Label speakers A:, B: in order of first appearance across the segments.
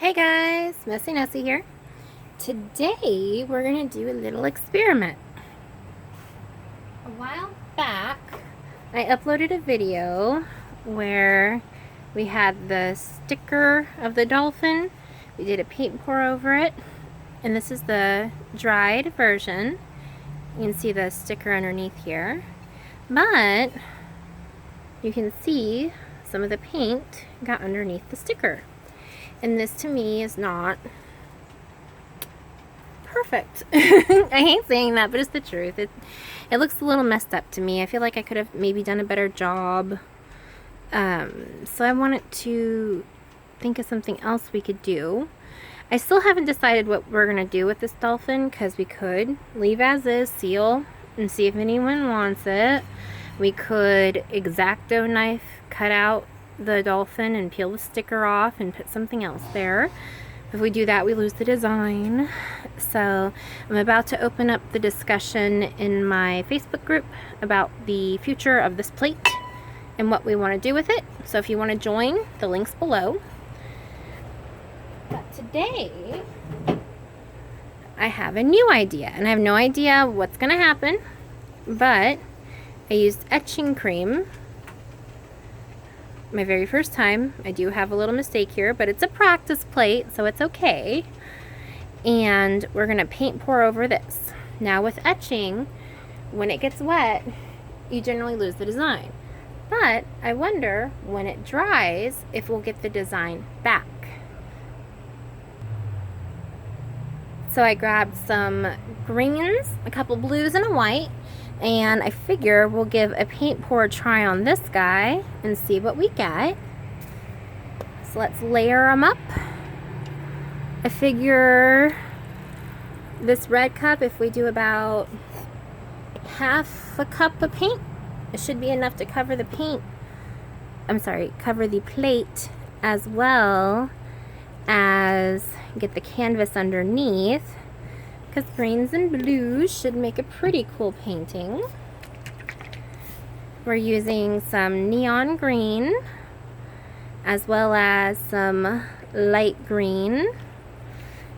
A: Hey guys, MessyNessy here. Today we're going to do a little experiment. A while back I uploaded a video where we had the sticker of the dolphin. We did a paint pour over it, and this is the dried version. You can see the sticker underneath here, but you can see some of the paint got underneath the sticker. And this to me is not perfect. I hate saying that, but it's the truth. It looks a little messed up to me. I feel like I could have maybe done a better job. So I wanted to think of something else we could do. I still haven't decided what we're going to do with this dolphin, because we could leave as is, seal, and see if anyone wants it. We could X-Acto knife cut out the dolphin and peel the sticker off and put something else there. If we do that, we lose the design. So I'm about to open up the discussion in my Facebook group about the future of this plate and what we want to do with it. So if you want to join, the link's below. But today I have a new idea, and I have no idea what's going to happen, but I used etching cream. My very first time. I do have a little mistake here, but it's a practice plate, so it's okay. And we're gonna paint pour over this. Now with etching, when it gets wet, you generally lose the design. But I wonder when it dries if we'll get the design back. So I grabbed some greens, a couple blues, and a white. And I figure we'll give a paint pour try on this guy and see what we get. So let's layer them up. I figure this red cup, if we do about half a cup of paint, it should be enough to cover the paint. I'm sorry, cover the plate, as well as get the canvas underneath. Because greens and blues should make a pretty cool painting. We're using some neon green, as well as some light green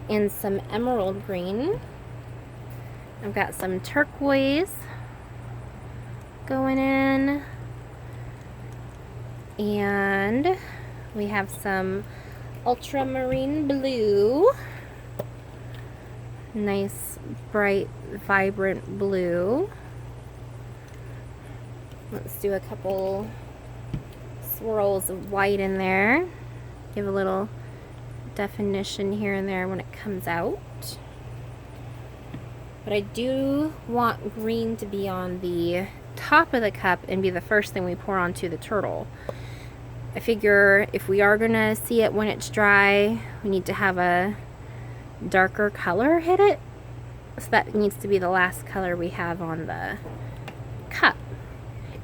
A: and some emerald green. I've got some turquoise going in, and we have some ultramarine blue. Nice, bright, vibrant blue. Let's do a couple swirls of white in there. Give a little definition here and there when it comes out. But I do want green to be on the top of the cup and be the first thing we pour onto the turtle. I figure if we are gonna see it when it's dry, we need to have a darker color hit it, so that needs to be the last color we have on the cup.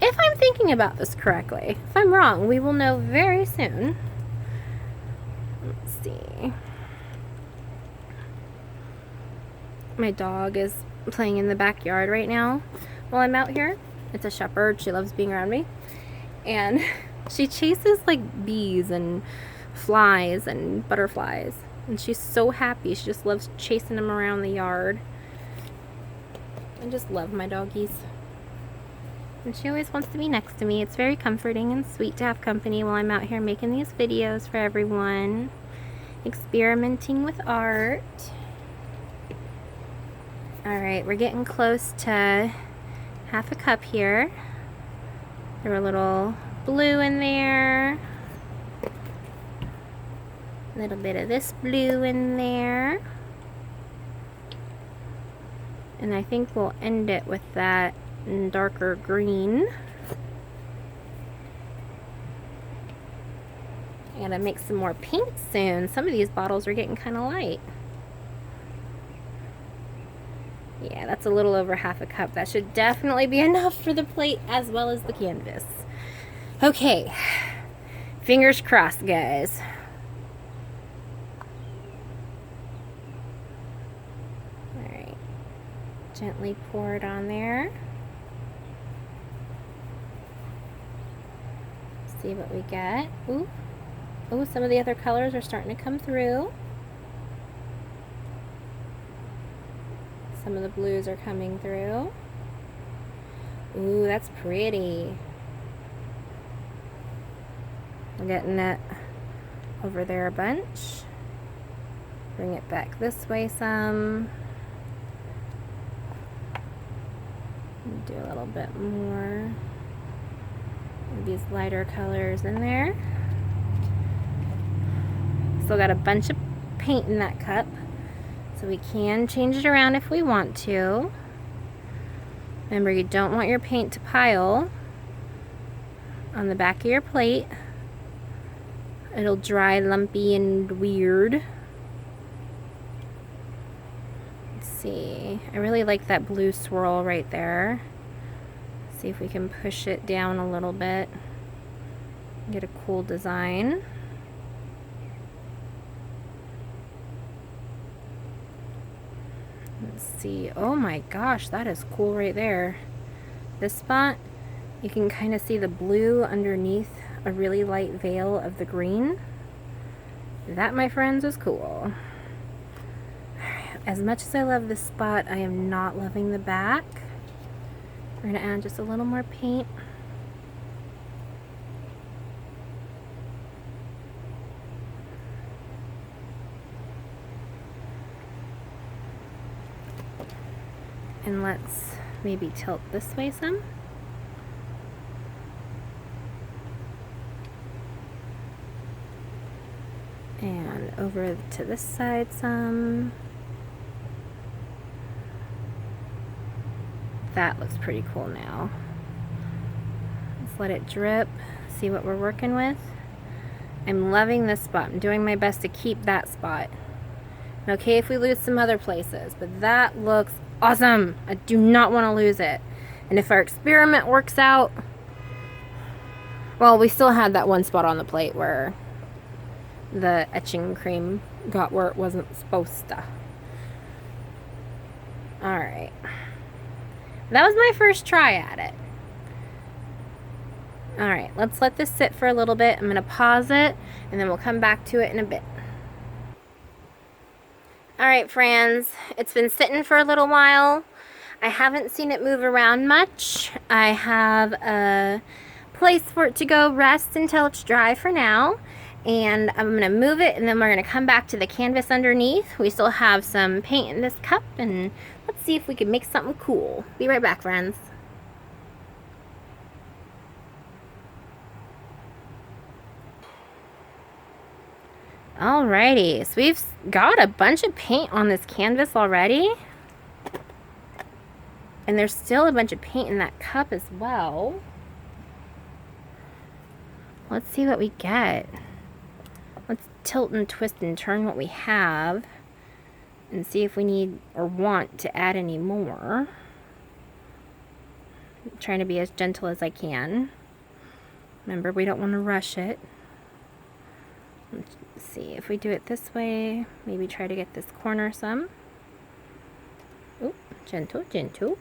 A: If I'm thinking about this correctly. If I'm wrong, we will know very soon. Let's see. My dog is playing in the backyard right now while I'm out here. It's a shepherd. She loves being around me, and she chases like bees and flies and butterflies. And she's so happy. She just loves chasing them around the yard. I just love my doggies. And she always wants to be next to me. It's very comforting and sweet to have company while I'm out here making these videos for everyone. Experimenting with art. Alright, we're getting close to half a cup here. There were a little blue in there. A little bit of this blue in there. And I think we'll end it with that darker green. I gotta make some more paint soon. Some of these bottles are getting kind of light. Yeah, that's a little over half a cup. That should definitely be enough for the plate as well as the canvas. Okay, fingers crossed, guys. Gently pour it on there. See what we get. Ooh, Oh, some of the other colors are starting to come through. Some of the blues are coming through. Ooh, that's pretty. I'm getting it over there a bunch. Bring it back this way some. Do a little bit more of these lighter colors in there. Still got a bunch of paint in that cup, so we can change it around if we want to. Remember, you don't want your paint to pile on the back of your plate. It'll dry lumpy and weird. Let's see. I really like that blue swirl right there. See if we can push it down a little bit. Get a cool design. Let's see. Oh my gosh, that is cool right there. This spot, you can kind of see the blue underneath a really light veil of the green. That, my friends, is cool. As much as I love this spot, I am not loving the back. We're going to add just a little more paint. And let's maybe tilt this way some. And over to this side some. That looks pretty cool now. Let's let it drip, see what we're working with. I'm loving this spot. I'm doing my best to keep that spot. Okay, if we lose some other places, but that looks awesome. I do not want to lose it. And if our experiment works out, well, we still had that one spot on the plate where the etching cream got where it wasn't supposed to. Alright. That was my first try at it. Alright, let's let this sit for a little bit. I'm going to pause it, and then we'll come back to it in a bit. Alright, friends, it's been sitting for a little while. I haven't seen it move around much. I have a place for it to go rest until it's dry for now. And I'm going to move it, and then we're going to come back to the canvas underneath. We still have some paint in this cup, and let's see if we can make something cool. Be right back, friends. Alrighty, so we've got a bunch of paint on this canvas already. And there's still a bunch of paint in that cup as well. Let's see what we get. Let's tilt and twist and turn what we have and see if we need or want to add any more. I'm trying to be as gentle as I can. Remember, we don't want to rush it. Let's see if we do it this way. Maybe try to get this corner some. Oop, gentle, gentle.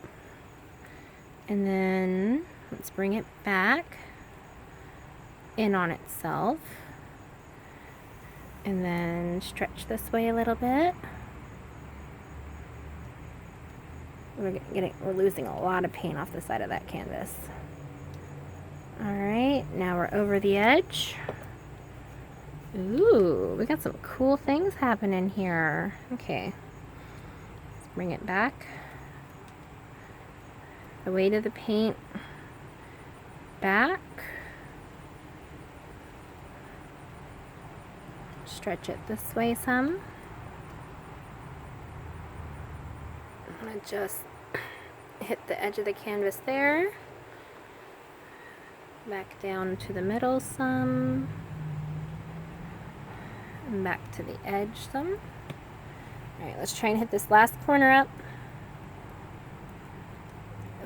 A: And then let's bring it back in on itself. And then stretch this way a little bit. We're losing a lot of paint off the side of that canvas. Alright, now we're over the edge. Ooh, we got some cool things happening here. Okay, let's bring it back. The weight of the paint back. Stretch it this way some. I'm going to just hit the edge of the canvas there. Back down to the middle some. And back to the edge some. Alright, let's try and hit this last corner up.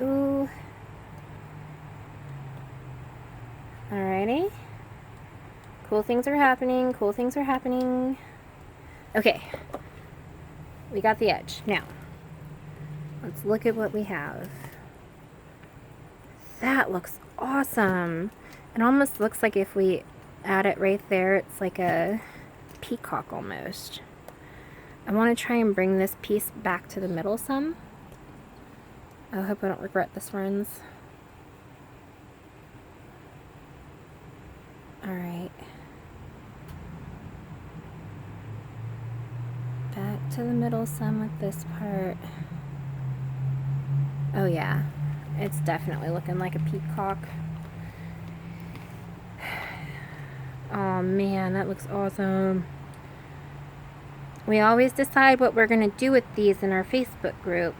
A: Ooh. Alrighty. Cool things are happening. Cool things are happening. Okay. We got the edge. Now, let's look at what we have. That looks awesome. It almost looks like if we add it right there. It's like a peacock almost. I want to try and bring this piece back to the middle some. I hope I don't regret this, friends. Alright. Back to the middle some with this part. Oh yeah, it's definitely looking like a peacock. Oh man, that looks awesome. We always decide what we're going to do with these in our Facebook group.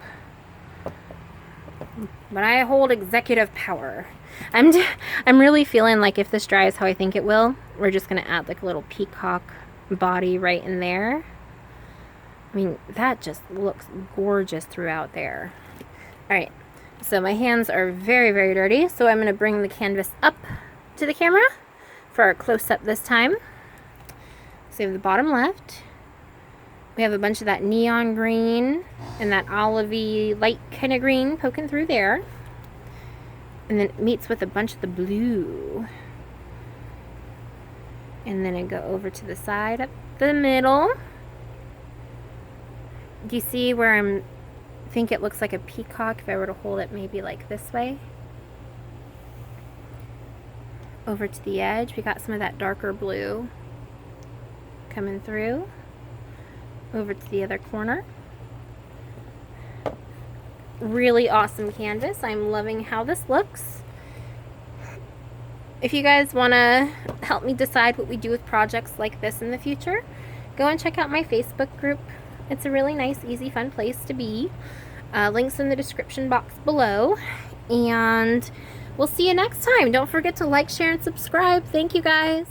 A: But I hold executive power. I'm really feeling like if this dries how I think it will, we're just going to add like a little peacock body right in there. I mean, that just looks gorgeous throughout there. Alright, so my hands are very, very dirty, so I'm going to bring the canvas up to the camera for our close-up this time. So we have the bottom left. We have a bunch of that neon green and that olivey light kind of green poking through there. And then it meets with a bunch of the blue. And then I go over to the side up the middle. Do you see where I think it looks like a peacock if I were to hold it maybe like this way? Over to the edge, we got some of that darker blue coming through. Over to the other corner. Really awesome canvas. I'm loving how this looks. If you guys want to help me decide what we do with projects like this in the future, go and check out my Facebook group. It's a really nice, easy, fun place to be. Links in the description box below. And we'll see you next time. Don't forget to like, share, and subscribe. Thank you guys.